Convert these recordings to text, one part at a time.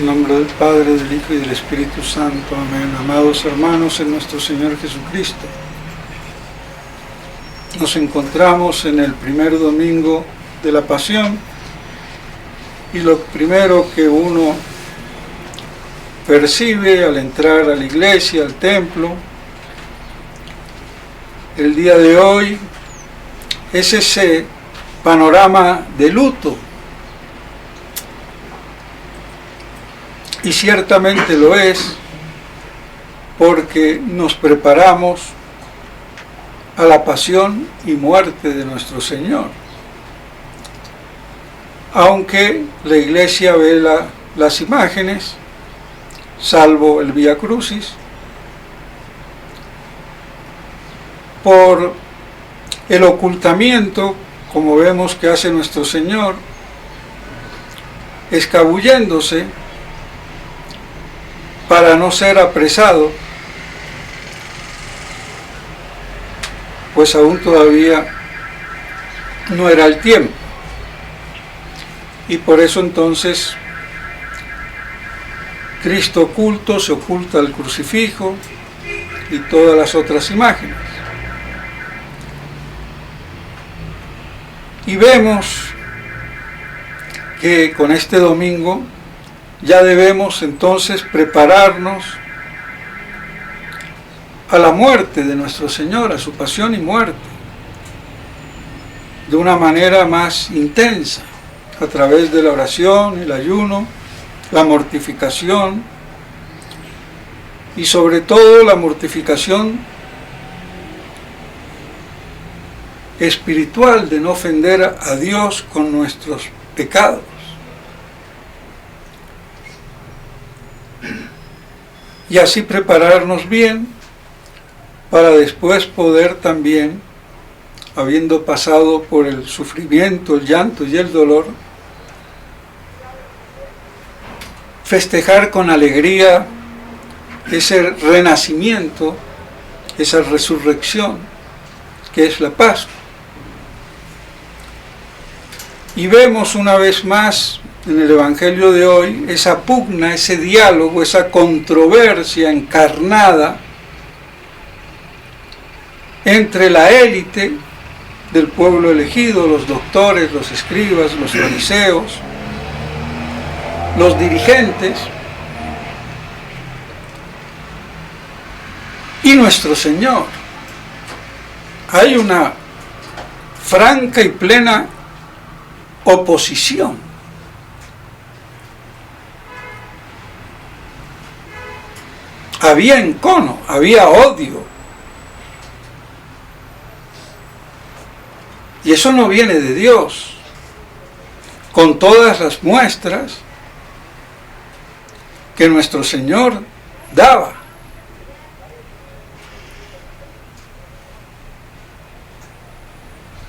En nombre del Padre, del Hijo y del Espíritu Santo. Amén. Amados hermanos en nuestro Señor Jesucristo, nos encontramos en el primer domingo de la Pasión y lo primero que uno percibe al entrar a la iglesia, al templo, el día de hoy, es ese panorama de luto. Y ciertamente lo es, porque nos preparamos a la pasión y muerte de nuestro Señor. Aunque la iglesia vela las imágenes, salvo el Vía Crucis, por el ocultamiento, como vemos que hace nuestro Señor, escabulléndose para no ser apresado, pues aún todavía no era el tiempo. Y por eso entonces Cristo oculto se oculta al crucifijo y todas las otras imágenes. Y vemos que con este domingo ya debemos entonces prepararnos a la muerte de nuestro Señor, a su pasión y muerte, de una manera más intensa, a través de la oración, el ayuno, la mortificación y sobre todo la mortificación espiritual de no ofender a Dios con nuestros pecados. Y así prepararnos bien para después poder también, habiendo pasado por el sufrimiento, el llanto y el dolor, festejar con alegría ese renacimiento, esa resurrección que es la Pascua. Y vemos una vez más en el Evangelio de hoy esa pugna, ese diálogo, esa controversia encarnada entre la élite del pueblo elegido, los doctores, los escribas, los fariseos, los dirigentes, y nuestro Señor. Hay una franca y plena oposición. Había encono, había odio. Y eso no viene de Dios, con todas las muestras que nuestro Señor daba.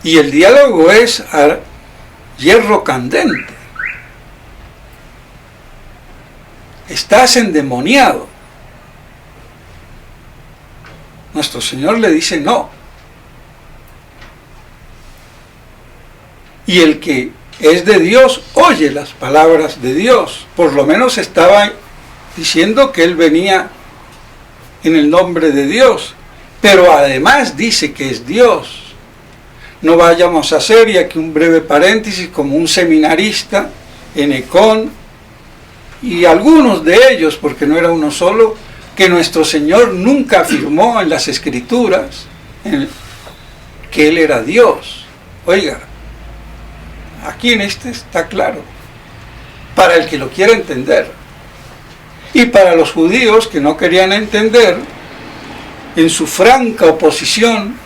Y el diálogo es a hierro candente. Estás endemoniado. Nuestro Señor le dice no. Y el que es de Dios oye las palabras de Dios. Por lo menos estaba diciendo que él venía en el nombre de Dios. Pero además dice que es Dios. No vayamos a hacer, y aquí un breve paréntesis, como un seminarista en Ecón, y algunos de ellos, porque no era uno solo, que nuestro Señor nunca afirmó en las Escrituras que Él era Dios. Oiga, aquí en este está claro, para el que lo quiera entender. Y para los judíos que no querían entender, en su franca oposición,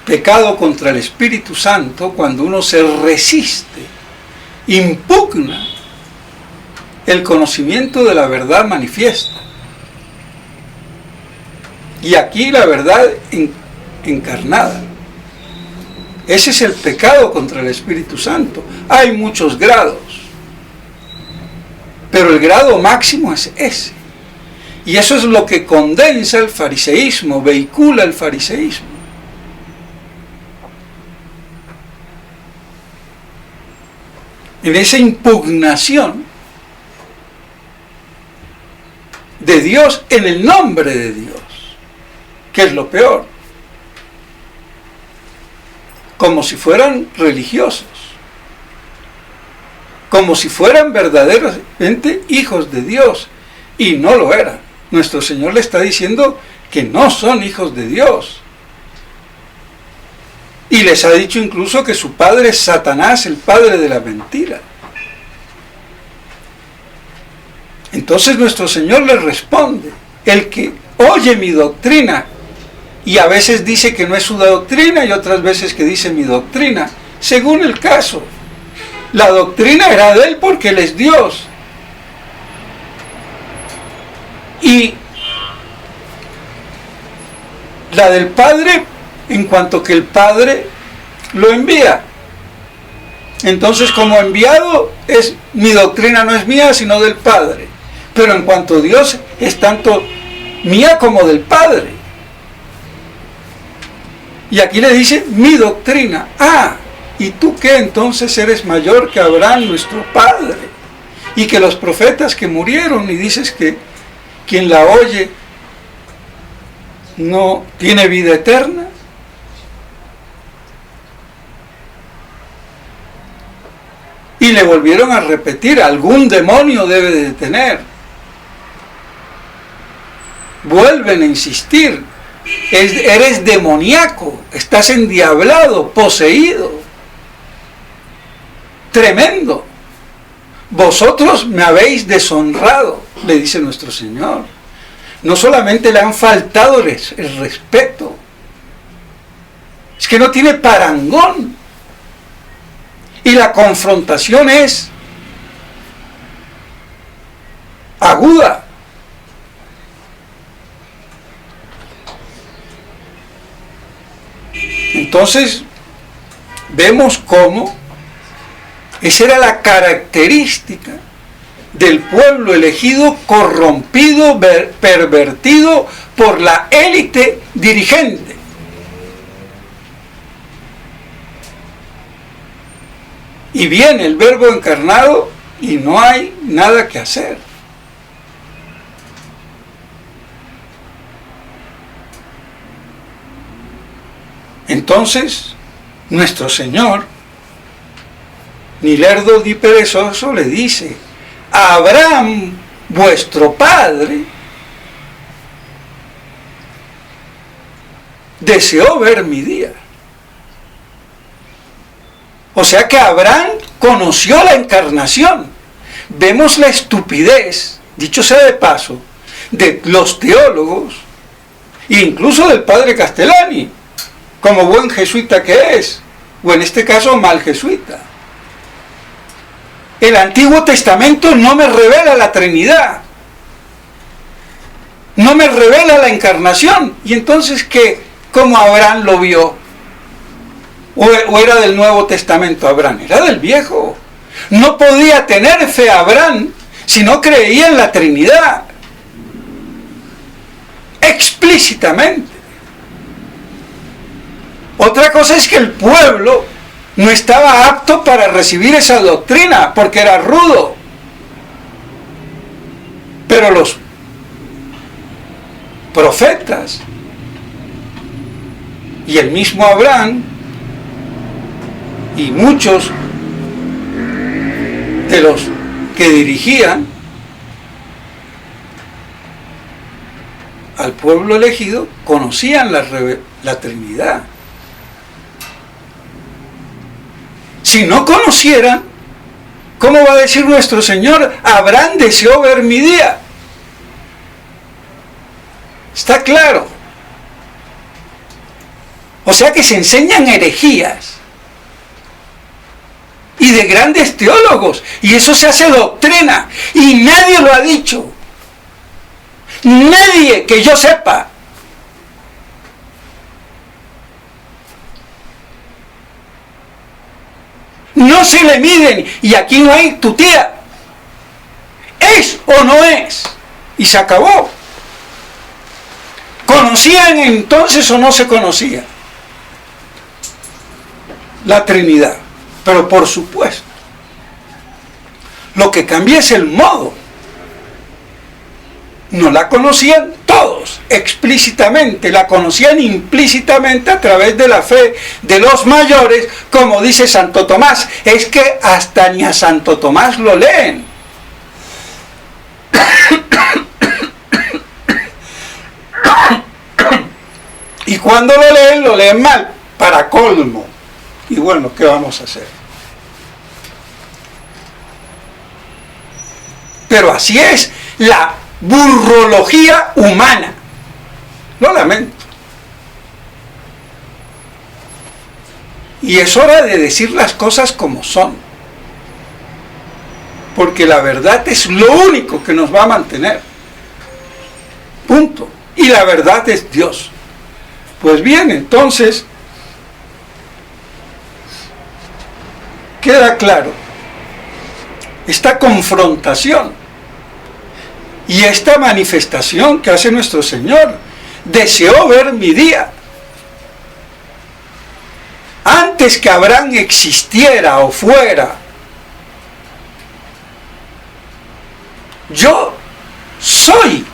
pecado contra el Espíritu Santo, cuando uno se resiste, impugna el conocimiento de la verdad manifiesta. Y aquí la verdad encarnada. Ese es el pecado contra el Espíritu Santo. Hay muchos grados, pero el grado máximo es ese. Y eso es lo que condensa el fariseísmo, vehicula el fariseísmo. En esa impugnación de Dios en el nombre de Dios, que es lo peor, como si fueran religiosos, como si fueran verdaderamente hijos de Dios, y no lo eran. Nuestro Señor le está diciendo que no son hijos de Dios, y les ha dicho incluso que su padre es Satanás, el padre de la mentira. Entonces nuestro Señor les responde: el que oye mi doctrina, y a veces dice que no es su doctrina y otras veces que dice mi doctrina, según el caso. La doctrina era de Él porque Él es Dios. Y la del Padre, en cuanto que el Padre lo envía. Entonces, como enviado, mi doctrina no es mía, sino del Padre. Pero en cuanto a Dios, es tanto mía como del Padre. Y aquí le dice, mi doctrina. Ah, ¿y tú qué? Entonces eres mayor que Abraham, nuestro padre, y que los profetas que murieron, y dices que quien la oye no tiene vida eterna. Y le volvieron a repetir, algún demonio debe de tener. Vuelven a insistir, eres demoníaco, estás endiablado, poseído. Tremendo. Vosotros me habéis deshonrado, le dice nuestro Señor. No solamente le han faltado el respeto, es que no tiene parangón. Y la confrontación es aguda. Entonces, vemos cómo esa era la característica del pueblo elegido, corrompido, pervertido por la élite dirigente. Y viene el Verbo encarnado y no hay nada que hacer. Entonces, nuestro Señor, ni lerdo ni perezoso, le dice: Abraham, vuestro padre, deseó ver mi día. O sea que Abraham conoció la encarnación. Vemos la estupidez, dicho sea de paso, de los teólogos, e incluso del padre Castellani, como buen jesuita que es, o en este caso mal jesuita. El Antiguo Testamento no me revela la Trinidad, no me revela la encarnación. Y entonces, ¿qué? ¿Cómo Abraham lo vio? ¿O era del Nuevo Testamento Abraham? Era del Viejo. No podía tener fe Abraham si no creía en la Trinidad explícitamente. Otra cosa es que el pueblo no estaba apto para recibir esa doctrina porque era rudo. Pero los profetas y el mismo Abraham y muchos de los que dirigían al pueblo elegido conocían la Trinidad. Si no conocieran, ¿cómo va a decir nuestro Señor? Abraham deseó ver mi día. Está claro. O sea que se enseñan herejías y de grandes teólogos, y eso se hace doctrina, y nadie lo ha dicho. Nadie que yo sepa. No se le miden, y aquí no hay tu tía. ¿Es o no es? Y se acabó. ¿Conocían entonces o no se conocía la Trinidad? Pero por supuesto, lo que cambia es el modo. no la conocían todos explícitamente, la conocían implícitamente a través de la fe de los mayores, como dice Santo Tomás. Es que hasta ni a Santo Tomás lo leen. Y cuando lo leen mal, para colmo. Y bueno, ¿qué vamos a hacer? Pero así es la burrología humana. Lo lamento. Y es hora de decir las cosas como son. Porque la verdad es lo único que nos va a mantener. Punto. Y la verdad es Dios. Pues bien, entonces, queda claro esta confrontación y esta manifestación que hace nuestro Señor. Deseó ver mi día. Antes que Abraham existiera o fuera, yo soy.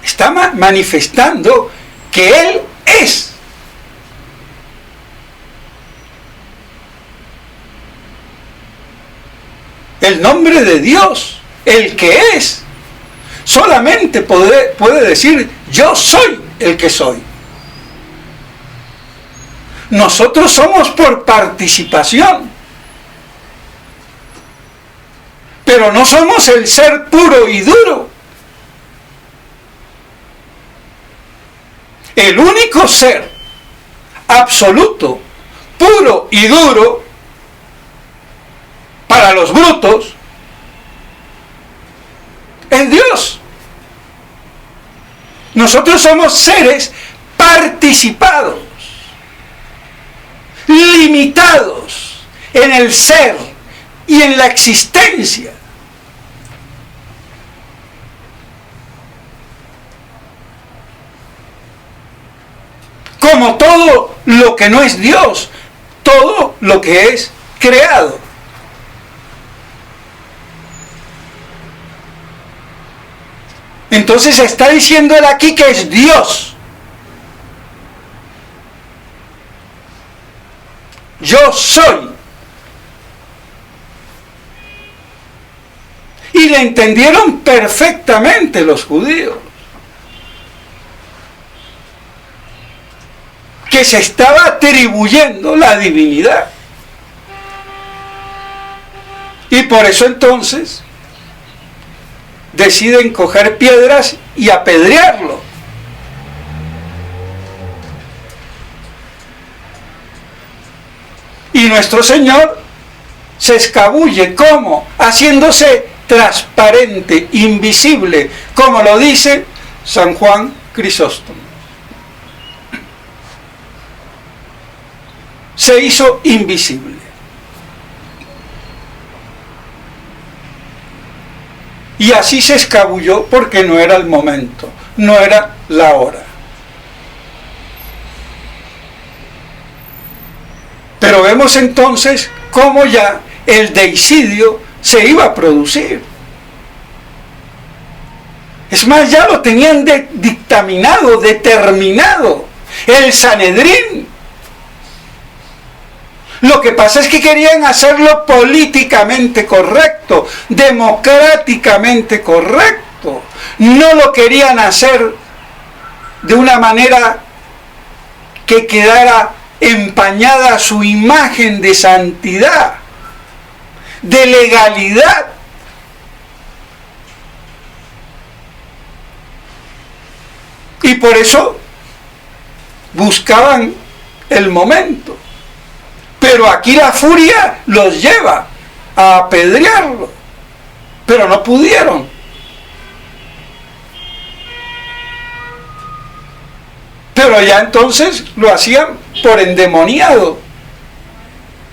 Está manifestando que Él es. El nombre de Dios, el que es, solamente puede decir, yo soy el que soy. Nosotros somos por participación, pero no somos el ser puro y duro. El único ser absoluto, puro y duro para los brutos es Dios. Nosotros somos seres participados, limitados en el ser y en la existencia. Como todo lo que no es Dios, todo lo que es creado. Entonces está diciendo él aquí que es Dios. Yo soy. Y le entendieron perfectamente los judíos. Que se estaba atribuyendo la divinidad. Y por eso entonces deciden coger piedras y apedrearlo. Y nuestro Señor se escabulle, ¿cómo? Haciéndose transparente, invisible, como lo dice San Juan Crisóstomo. Se hizo invisible. Y así se escabulló porque no era el momento, no era la hora. Pero vemos entonces cómo ya el deicidio se iba a producir. Es más, ya lo tenían dictaminado, determinado. El Sanedrín. Lo que pasa es que querían hacerlo políticamente correcto, democráticamente correcto. No lo querían hacer de una manera que quedara empañada su imagen de santidad, de legalidad. Y por eso buscaban el momento. Pero aquí la furia los lleva a apedrearlo. Pero no pudieron. Pero ya entonces lo hacían por endemoniado.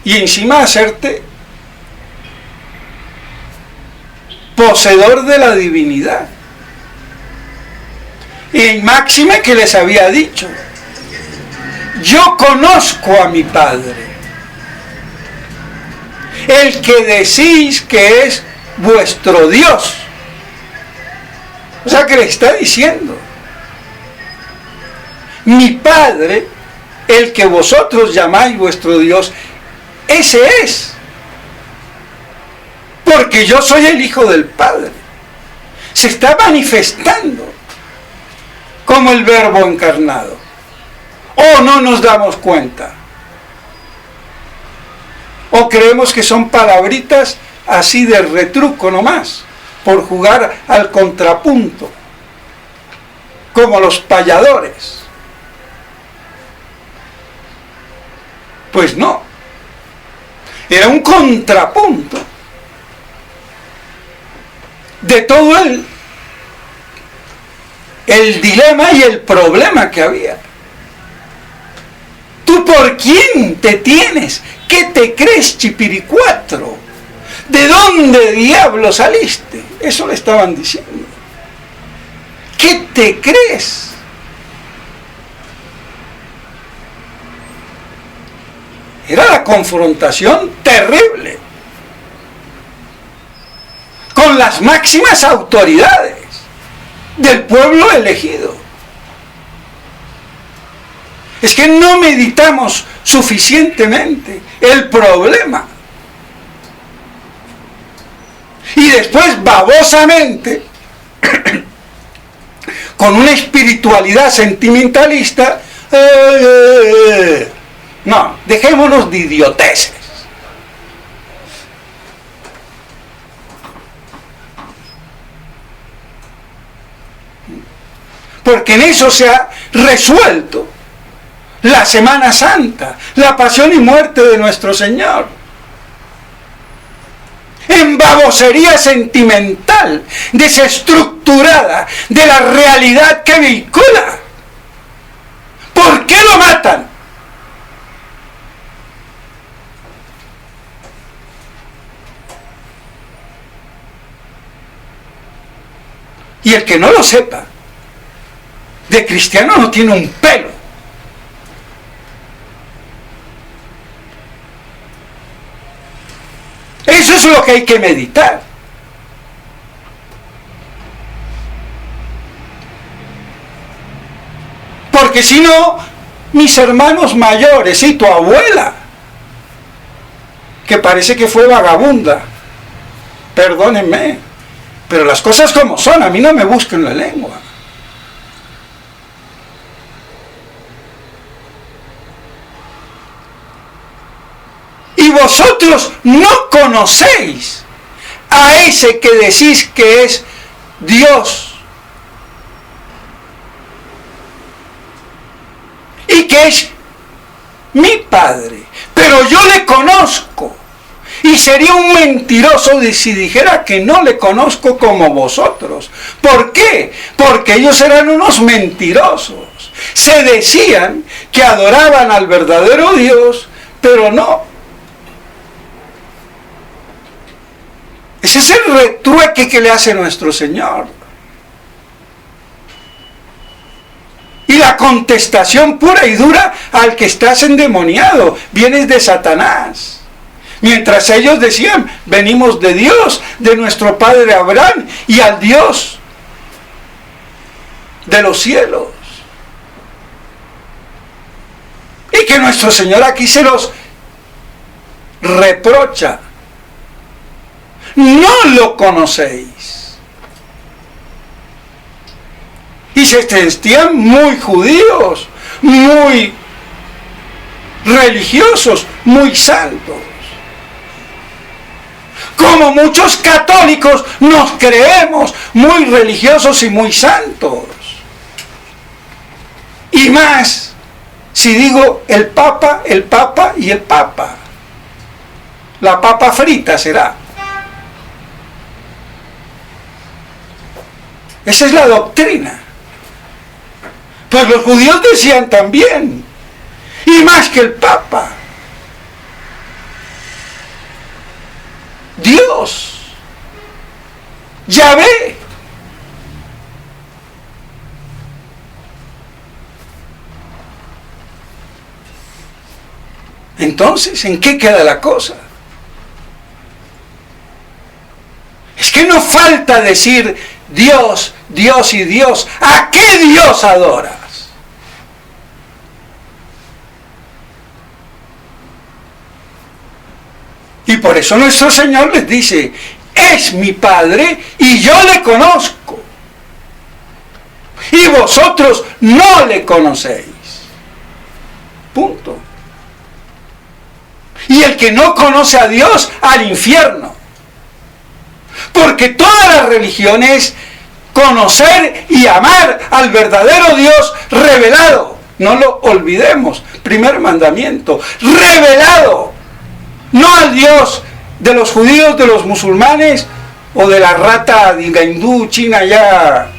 Y encima hacerte poseedor de la divinidad. Y máxime que les había dicho: yo conozco a mi Padre. el que decís que es vuestro Dios. O sea que le está diciendo, mi Padre, el que vosotros llamáis vuestro Dios, ese es. Porque yo soy el Hijo del Padre. Se está manifestando como el Verbo encarnado. ¿O no nos damos cuenta? ¿O creemos que son palabritas así de retruco nomás, por jugar al contrapunto, como los payadores? Pues no. Era un contrapunto de todo el dilema y el problema que había. ¿Tú por quién te tienes? ¿Qué te crees, chipiricuatro? ¿De dónde diablo saliste? Eso le estaban diciendo. ¿Qué te crees? Era la confrontación terrible con las máximas autoridades del pueblo elegido. Es que no meditamos suficientemente el problema. Y después, babosamente, con una espiritualidad sentimentalista, no, dejémonos de idioteces. Porque en eso se ha resuelto la Semana Santa, la pasión y muerte de nuestro Señor. En babosería sentimental, desestructurada de la realidad que vehicula. ¿Por qué lo matan? Y el que no lo sepa, de cristiano no tiene un pelo. Eso es lo que hay que meditar. Porque si no, mis hermanos mayores y tu abuela, que parece que fue vagabunda, perdónenme, pero las cosas como son, a mí no me busquen la lengua. Y vosotros no conocéis a ese que decís que es Dios y que es mi Padre, pero yo le conozco. Y sería un mentiroso si dijera que no le conozco como vosotros. ¿Por qué? Porque ellos eran unos mentirosos. Se decían que adoraban al verdadero Dios, pero no. Ese es el retrueque que le hace nuestro Señor. Y la contestación pura y dura al que estás endemoniado, vienes de Satanás. Mientras ellos decían, venimos de Dios, de nuestro padre Abraham, y al Dios de los cielos. Y que nuestro Señor aquí se los reprocha. No lo conocéis. Y se sentían muy judíos, muy religiosos, muy santos. Como muchos católicos nos creemos muy religiosos y muy santos. Y más, si digo el Papa y el Papa. La papa frita será. Esa es la doctrina. Pues los judíos decían también, y más que el Papa, Dios, Yahvé. Entonces, ¿en qué queda la cosa? no falta decir Dios, Dios y Dios. ¿A qué Dios adoras? Y por eso nuestro Señor les dice, es mi Padre y yo le conozco. Y vosotros no le conocéis. Punto. Y el que no conoce a Dios, al infierno. Porque toda la religión es conocer y amar al verdadero Dios revelado. No lo olvidemos. Primer mandamiento. Revelado. No al Dios de los judíos, de los musulmanes o de la rata de la hindú, china, ya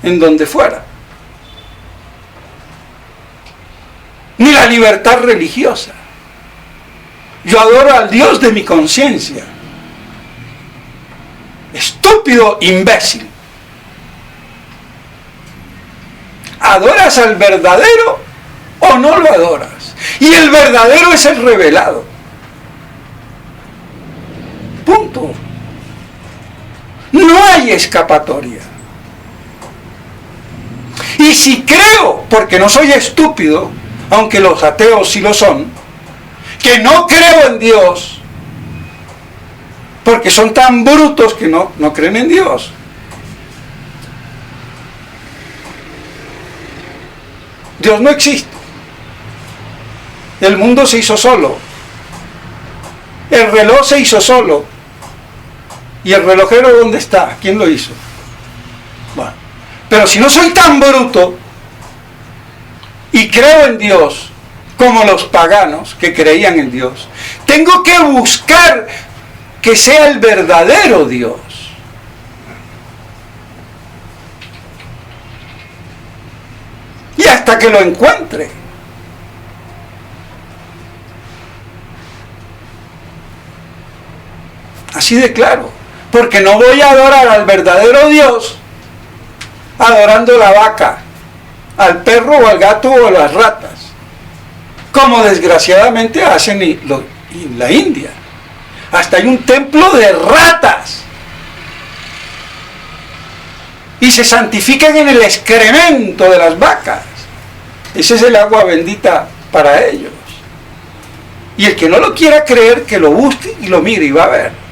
en donde fuera. Ni la libertad religiosa. Yo adoro al Dios de mi conciencia. Estúpido imbécil. ¿Adoras al verdadero o no lo adoras? Y el verdadero es el revelado. Punto. No hay escapatoria. Y si creo, porque no soy estúpido, aunque los ateos sí lo son, que no creo en Dios, porque son tan brutos que no creen en Dios. Dios no existe. El mundo se hizo solo. El reloj se hizo solo. ¿Y el relojero dónde está? ¿Quién lo hizo? Bueno, pero si no soy tan bruto y creo en Dios como los paganos que creían en Dios, tengo que buscar que sea el verdadero Dios. Y hasta que lo encuentre. Así de claro. Porque no voy a adorar al verdadero Dios adorando la vaca, al perro o al gato o a las ratas, como desgraciadamente hacen en la India. Hasta hay un templo de ratas y se santifican en el excremento de las vacas. Ese es el agua bendita para ellos. Y el que no lo quiera creer, que lo busque y lo mire y va a ver.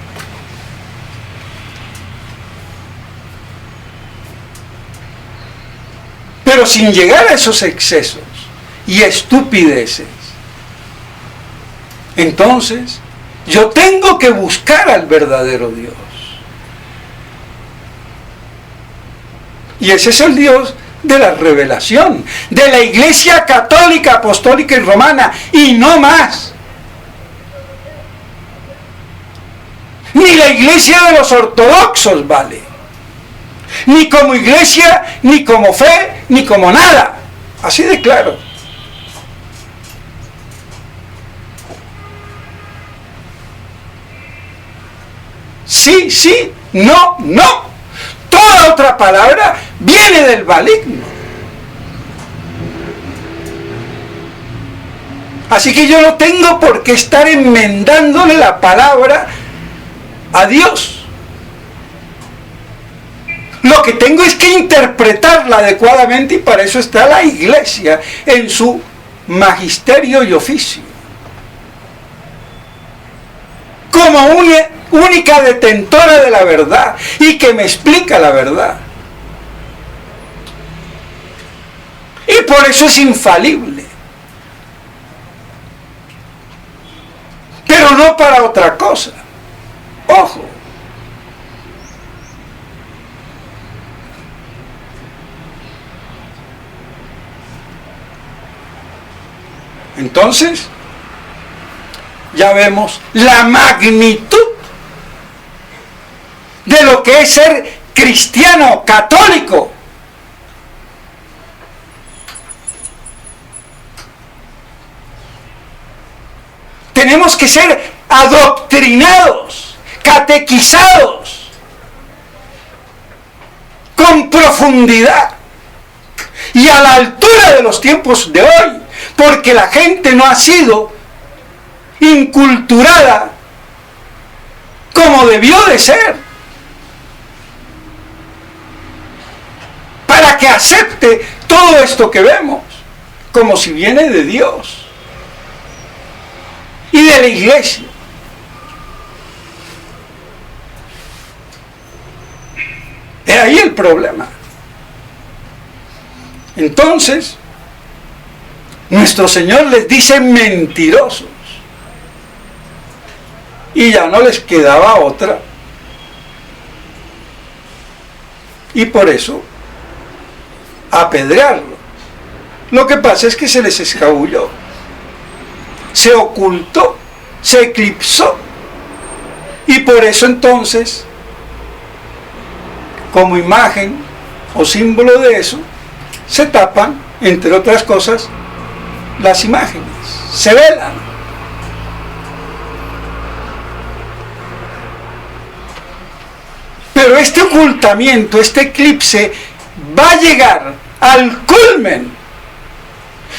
Pero sin llegar a esos excesos y estupideces, entonces yo tengo que buscar al verdadero Dios. Y ese es el Dios de la revelación, de la Iglesia católica, apostólica y romana, y no más. Ni la Iglesia de los ortodoxos vale. Ni como iglesia, ni como fe, ni como nada. Así de claro. Sí, sí, no, no. Toda otra palabra viene del maligno. Así que yo no tengo por qué estar enmendándole la palabra a Dios. Lo que tengo es que interpretarla adecuadamente, y para eso está la Iglesia en su magisterio y oficio. Como única detentora de la verdad y que me explica la verdad. Y por eso es infalible. Pero no para otra cosa. Ojo. Entonces, ya vemos la magnitud de lo que es ser cristiano, católico. Tenemos que ser adoctrinados, catequizados, con profundidad y a la altura de los tiempos de hoy. Porque la gente no ha sido inculturada como debió de ser, para que acepte todo esto que vemos, como si viene de Dios y de la iglesia. De ahí el problema. Entonces, nuestro Señor les dice mentirosos. Y ya no les quedaba otra. Y por eso, apedrearlo. Lo que pasa es que se les escabulló. Se ocultó, se eclipsó. Y por eso entonces, como imagen o símbolo de eso, se tapan, entre otras cosas, las imágenes, se velan. Pero este ocultamiento, este eclipse, va a llegar al culmen,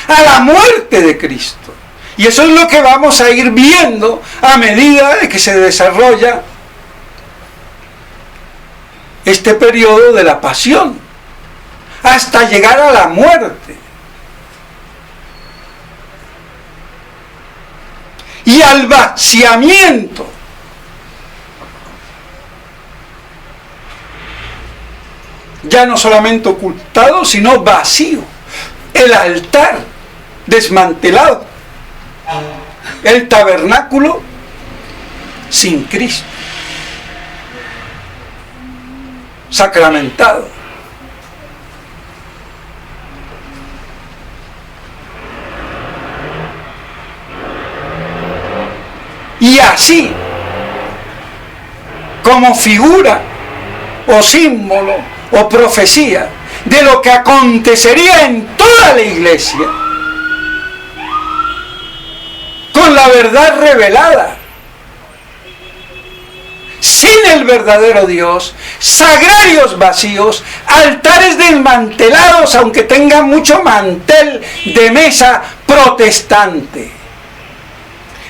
a la muerte de Cristo. Y eso es lo que vamos a ir viendo a medida de que se desarrolla este periodo de la pasión, hasta llegar a la muerte. Y al vaciamiento. Ya no solamente ocultado, sino vacío. El altar desmantelado. El tabernáculo sin Cristo. Sacramentado. Y así, como figura o símbolo o profecía de lo que acontecería en toda la iglesia, con la verdad revelada, sin el verdadero Dios, sagrarios vacíos, altares desmantelados, aunque tengan mucho mantel de mesa protestante,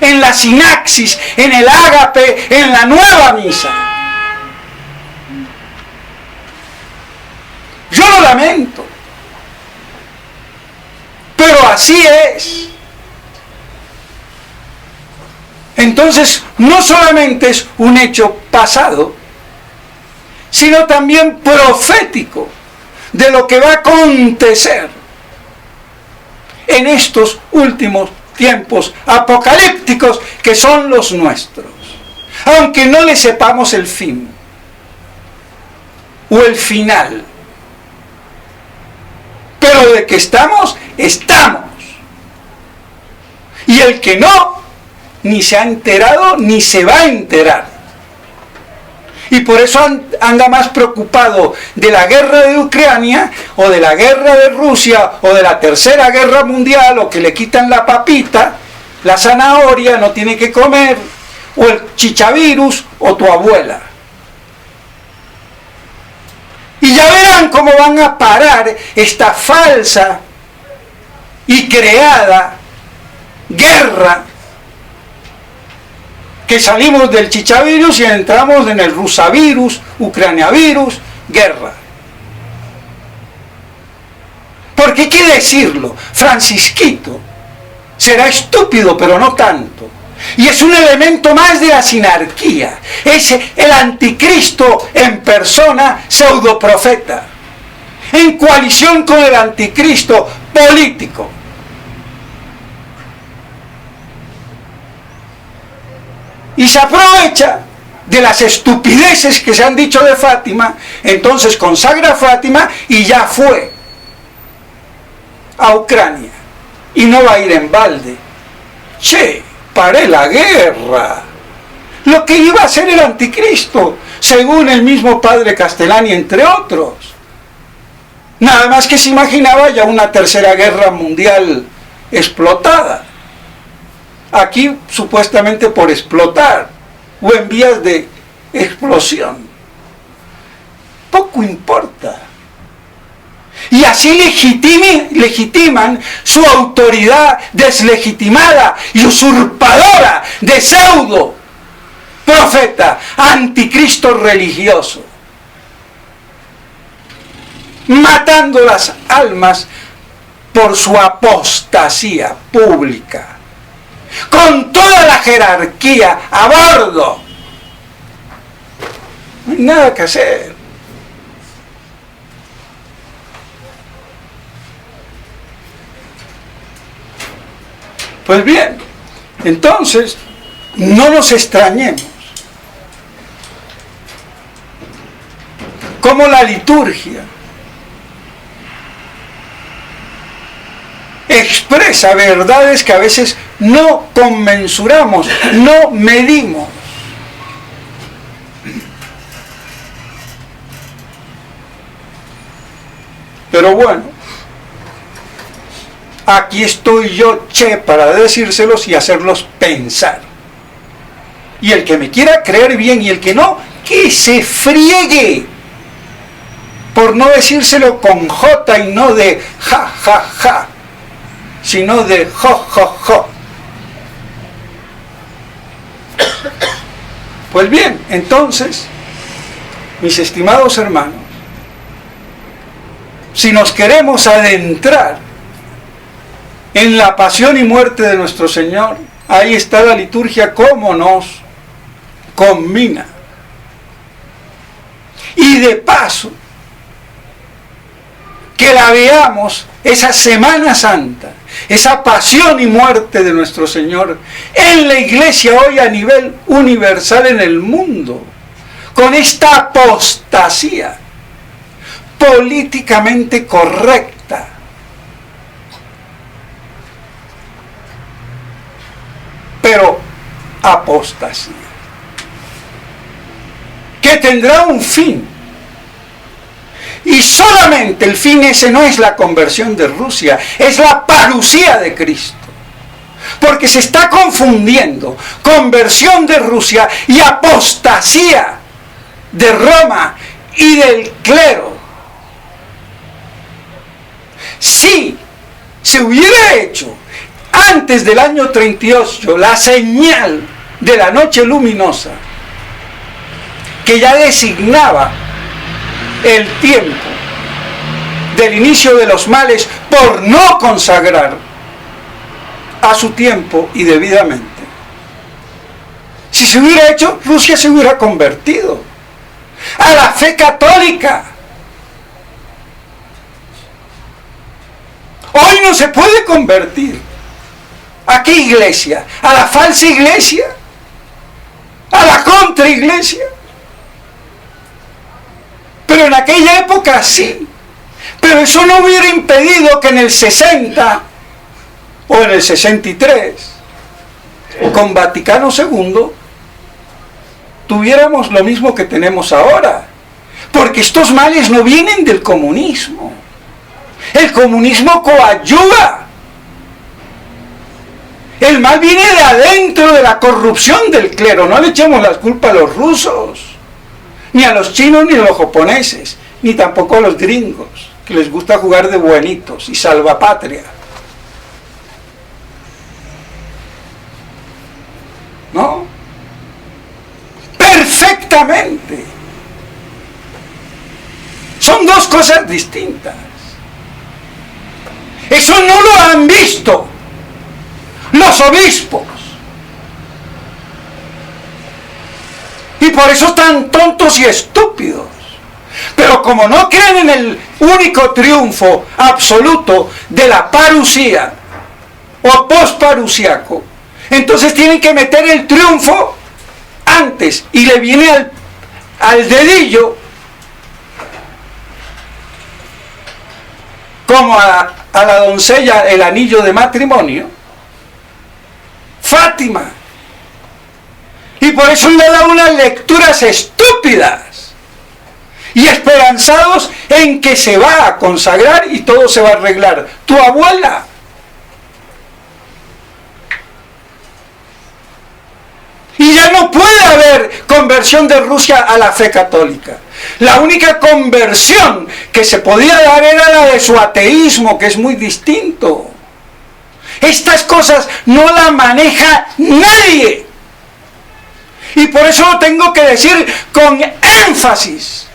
en la sinaxis, en el ágape, en la nueva misa. Yo lo lamento, pero así es. Entonces, no solamente es un hecho pasado, sino también profético de lo que va a acontecer en estos últimos tiempos apocalípticos que son los nuestros, aunque no le sepamos el fin o el final, pero de que estamos, estamos. Y el que no, ni se ha enterado ni se va a enterar. Y por eso anda más preocupado de la guerra de Ucrania, o de la guerra de Rusia, o de la tercera guerra mundial, o que le quitan la papita, la zanahoria, no tiene que comer, o el chichavirus, o tu abuela. Y ya verán cómo van a parar esta falsa y creada guerra, que salimos del chichavirus y entramos en el rusavirus, ucraniavirus, guerra. Porque hay que decirlo, Francisquito será estúpido, pero no tanto. Y es un elemento más de la sinarquía. Es el anticristo en persona, pseudoprofeta, en coalición con el anticristo político. Y se aprovecha de las estupideces que se han dicho de Fátima, entonces consagra a Fátima y ya fue a Ucrania. Y no va a ir en balde. Che, paré la guerra. Lo que iba a hacer el anticristo, según el mismo padre Castellani, entre otros. Nada más que se imaginaba ya una tercera guerra mundial explotada. Aquí supuestamente por explotar o en vías de explosión. Poco importa. Y así legitiman su autoridad deslegitimada y usurpadora de pseudo profeta, anticristo religioso, matando las almas por su apostasía pública, con toda la jerarquía a bordo. No hay nada que hacer. Pues bien, entonces, no nos extrañemos. Como la liturgia expresa verdades que a veces no conmensuramos, no medimos. Pero bueno, aquí estoy yo, para decírselos y hacerlos pensar. Y el que me quiera creer bien y el que no, que se friegue. Por no decírselo con J y no de ja, ja, ja, sino de jo, jo, jo. Pues bien, entonces, mis estimados hermanos, si nos queremos adentrar en la pasión y muerte de nuestro Señor, ahí está la liturgia como nos combina. Y de paso, que la veamos esa Semana Santa, esa pasión y muerte de nuestro Señor en la iglesia hoy a nivel universal en el mundo, con esta apostasía políticamente correcta, pero apostasía, que tendrá un fin. Y solamente el fin ese no es la conversión de Rusia, es la parusía de Cristo. Porque se está confundiendo conversión de Rusia y apostasía de Roma y del clero. Si se hubiera hecho antes del año 38 la señal de la noche luminosa, que ya designaba el tiempo del inicio de los males por no consagrar a su tiempo y debidamente. Si se hubiera hecho, Rusia se hubiera convertido a la fe católica. Hoy no se puede convertir. ¿A qué iglesia? ¿A la falsa iglesia? ¿A la contraiglesia? Pero en aquella época sí. Pero eso no hubiera impedido que en el 60 o en el 63, con Vaticano II, tuviéramos lo mismo que tenemos ahora. Porque estos males no vienen del comunismo. El comunismo coadyuva. El mal viene de adentro, de la corrupción del clero. No le echemos la culpa a los rusos, ni a los chinos, ni a los japoneses, ni tampoco a los gringos, que les gusta jugar de buenitos y salvapatria. ¿No? Perfectamente. Son dos cosas distintas. Eso no lo han visto los obispos. Y por eso están tontos y estúpidos. Pero como no creen en el único triunfo absoluto de la parusía o posparusiaco, entonces tienen que meter el triunfo antes y le viene al dedillo, como a la doncella el anillo de matrimonio, Fátima. Y por eso le da unas lecturas estúpidas y esperanzados en que se va a consagrar y todo se va a arreglar. Tu abuela. Y ya no puede haber conversión de Rusia a la fe católica. La única conversión que se podía dar era la de su ateísmo, que es muy distinto. Estas cosas no las maneja nadie. Y por eso lo tengo que decir con énfasis.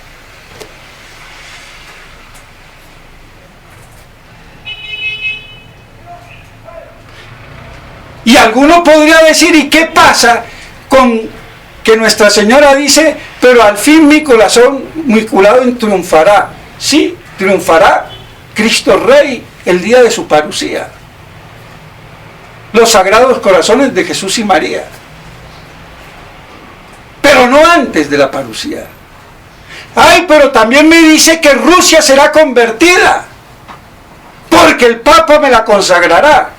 Y alguno podría decir, ¿y qué pasa con que Nuestra Señora dice, pero al fin mi corazón, mi corazón triunfará? Sí, triunfará Cristo Rey el día de su parucía. Los sagrados corazones de Jesús y María. Pero no antes de la parucía. Ay, pero también me dice que Rusia será convertida, porque el Papa me la consagrará.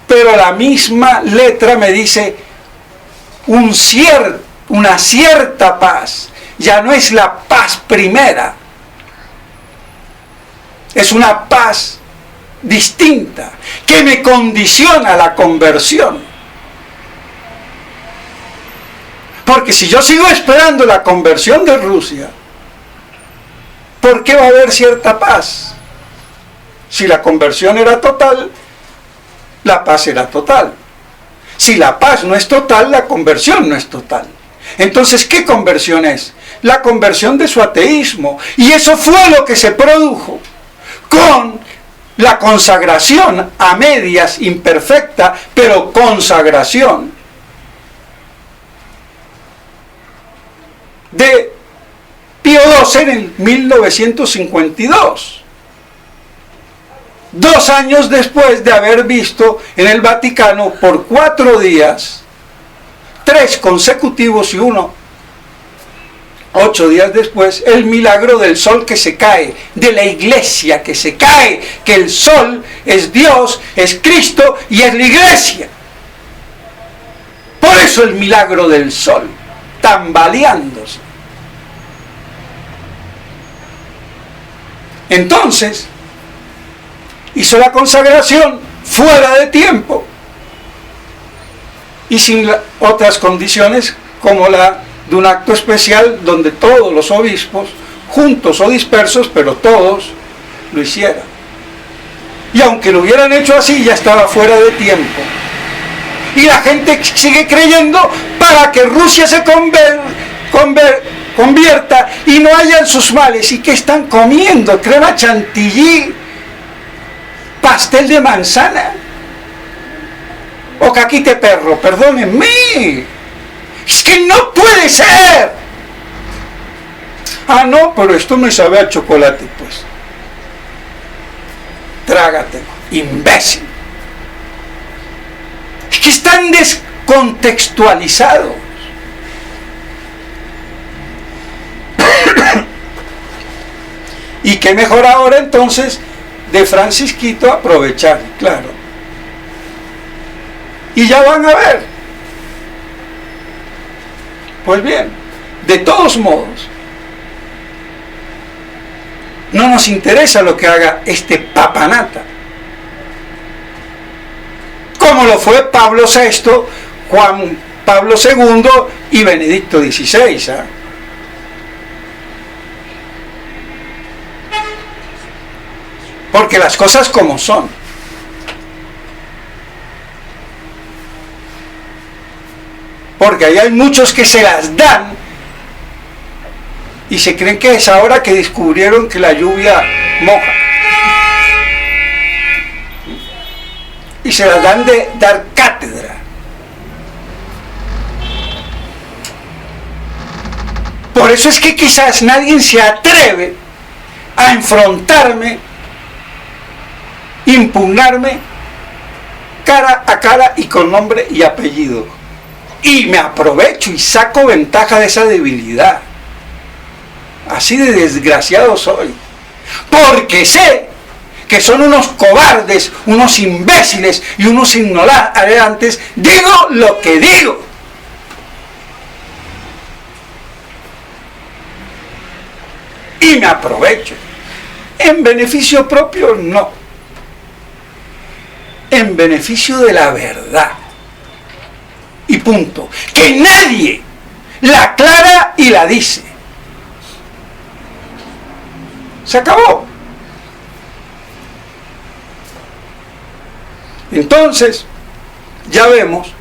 Pero la misma letra me dice una cierta paz. Ya no es la paz primera. Es una paz distinta que me condiciona la conversión. Porque si yo sigo esperando la conversión de Rusia, ¿por qué va a haber cierta paz? Si la conversión era total, la paz era total. Si la paz no es total, la conversión no es total. Entonces, ¿qué conversión es? La conversión de su ateísmo. Y eso fue lo que se produjo con la consagración a medias, imperfecta, pero consagración de Pío XII en 1952. 2 años después de haber visto en el Vaticano por 4 días, 3 consecutivos y 8 días después, el milagro del sol que se cae, de la iglesia que se cae, que el sol es Dios, es Cristo y es la iglesia. Por eso el milagro del sol, tambaleándose. Entonces, hizo la consagración fuera de tiempo y sin otras condiciones como la de un acto especial donde todos los obispos, juntos o dispersos, pero todos lo hicieran. Y aunque lo hubieran hecho así, ya estaba fuera de tiempo. Y la gente sigue creyendo para que Rusia se convierta y no hayan sus males. ¿Y qué están comiendo? ¿Crema chantilly? ¿Pastel de manzana? ¿O caquite perro? Perdónenme. Es que no puede ser. Ah, no, pero esto me sabe a chocolate, pues. Trágatelo, imbécil. Es que están descontextualizados. Y qué mejor ahora entonces de Francisquito aprovechar, claro. Y ya van a ver. Pues bien, de todos modos, no nos interesa lo que haga este papanata, como lo fue Pablo VI, Juan Pablo II y Benedicto XVI. ¿eh? Porque las cosas como son. Porque ahí hay muchos que se las dan y se creen que es ahora que descubrieron que la lluvia moja. Y se las dan de dar cátedra. Por eso es que quizás nadie se atreve a enfrentarme, impugnarme cara a cara y con nombre y apellido. Y me aprovecho y saco ventaja de esa debilidad. Así de desgraciado soy. Porque sé que son unos cobardes, unos imbéciles y unos ignorantes. Digo lo que digo. Y me aprovecho. En beneficio propio, no. En beneficio de la verdad. Y punto. Que nadie la aclara y la dice. Se acabó. Entonces, ya vemos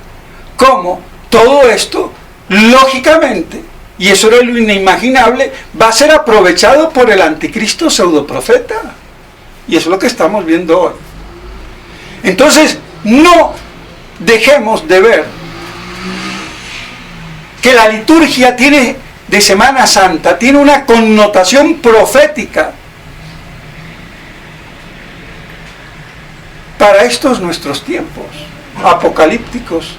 cómo todo esto, lógicamente, y eso era lo inimaginable, va a ser aprovechado por el anticristo pseudoprofeta. Y eso es lo que estamos viendo hoy. Entonces, no dejemos de ver que la liturgia de Semana Santa tiene una connotación profética para estos nuestros tiempos apocalípticos.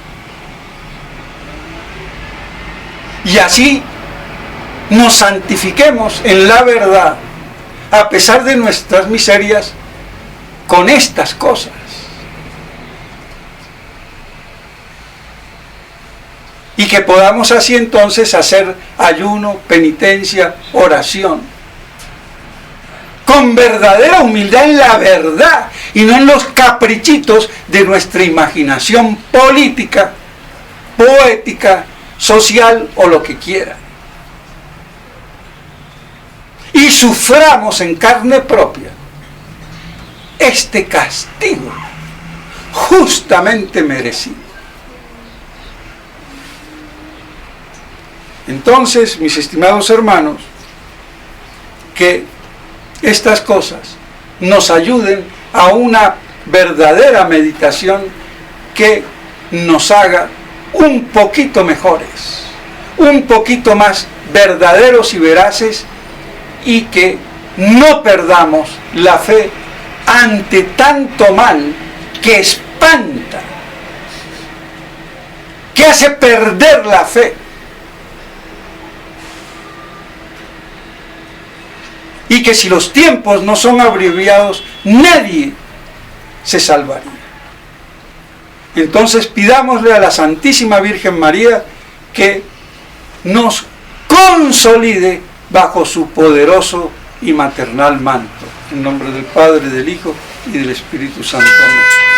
Y así nos santifiquemos en la verdad, a pesar de nuestras miserias, con estas cosas. Y que podamos así entonces hacer ayuno, penitencia, oración, con verdadera humildad en la verdad, y no en los caprichitos de nuestra imaginación política, poética, social o lo que quiera. Y suframos en carne propia este castigo justamente merecido. Entonces, mis estimados hermanos, que estas cosas nos ayuden a una verdadera meditación que nos haga un poquito mejores, un poquito más verdaderos y veraces, y que no perdamos la fe ante tanto mal que espanta, que hace perder la fe. Y que si los tiempos no son abreviados, nadie se salvaría. Entonces pidámosle a la Santísima Virgen María que nos consolide bajo su poderoso y maternal manto. En nombre del Padre, del Hijo y del Espíritu Santo. Amén.